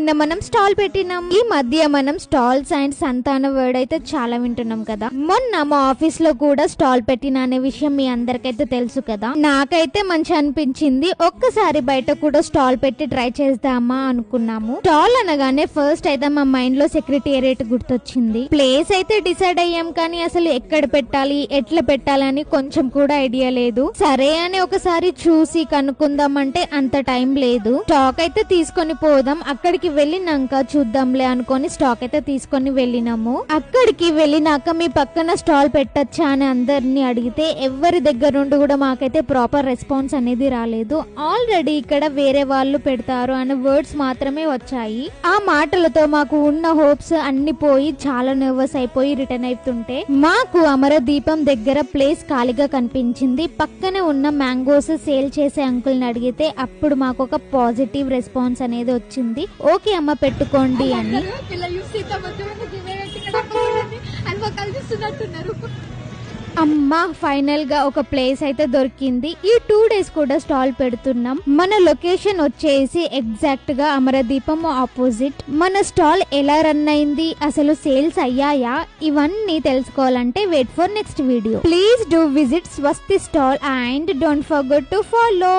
నిన్న మనం స్టాల్ పెట్టినాం. ఈ మధ్య మనం స్టాల్స్ అండ్ సంతాన వర్డ్ అయితే చాలా వింటున్నాం కదా. మొన్న మా ఆఫీస్ లో కూడా స్టాల్ పెట్టిన అనే విషయం మీ అందరికైతే తెలుసు కదా. నాకైతే మంచి అనిపించింది. ఒక్కసారి బయట కూడా స్టాల్ పెట్టి ట్రై చేద్దామా అనుకున్నాము. స్టాల్ అనగానే ఫస్ట్ అయితే మా మైండ్ లో సెక్రటేరియట్ గుర్తొచ్చింది. ప్లేస్ అయితే డిసైడ్ అయ్యాం, కానీ అసలు ఎక్కడ పెట్టాలి, ఎట్లా పెట్టాలి అని కొంచెం కూడా ఐడియా లేదు. సరే అని ఒకసారి చూసి కనుక్కుందామంటే అంత టైం లేదు. స్టాక్ అయితే తీసుకొని పోదాం, అక్కడికి వెళ్ళినాక చూద్దాంలే అనుకొని స్టాక్ అయితే తీసుకొని వెళ్ళినాము. అక్కడికి వెళ్ళినాక మీ పక్కన స్టాల్ పెట్టచ్చా అని అందరిని అడిగితే ఎవరి దగ్గర నుండి కూడా మాకైతే ప్రాపర్ రెస్పాన్స్ అనేది రాలేదు. ఆల్రెడీ ఇక్కడ వేరే వాళ్ళు పెడతారు అనే వర్డ్స్ మాత్రమే వచ్చాయి. ఆ మాటలతో మాకు ఉన్న హోప్స్ అన్ని పోయి చాలా నర్వస్ అయిపోయి రిటర్న్ అవుతుంటే మాకు అమరదీపం దగ్గర ప్లేస్ ఖాళీగా కనిపించింది. పక్కనే ఉన్న మ్యాంగోస్ సేల్ చేసే అంకుల్ ని అడిగితే అప్పుడు మాకు ఒక పాజిటివ్ రెస్పాన్స్ అనేది వచ్చింది. ఓకే అమ్మ పెట్టుకోండి అని. అమ్మ ఫైనల్ గా ఒక ప్లేస్ అయితే దొరికింది. ఈ 2 days కూడా స్టాల్ పెడుతున్నాం. మన లొకేషన్ వచ్చేసి ఎగ్జాక్ట్ గా అమరదీపం ఆపోజిట్. మన స్టాల్ ఎలా రన్ అయింది, అసలు సేల్స్ అయ్యాయా, ఇవన్నీ తెలుసుకోవాలంటే wait for next video. Please do visit Swasti stall and don't forget to follow.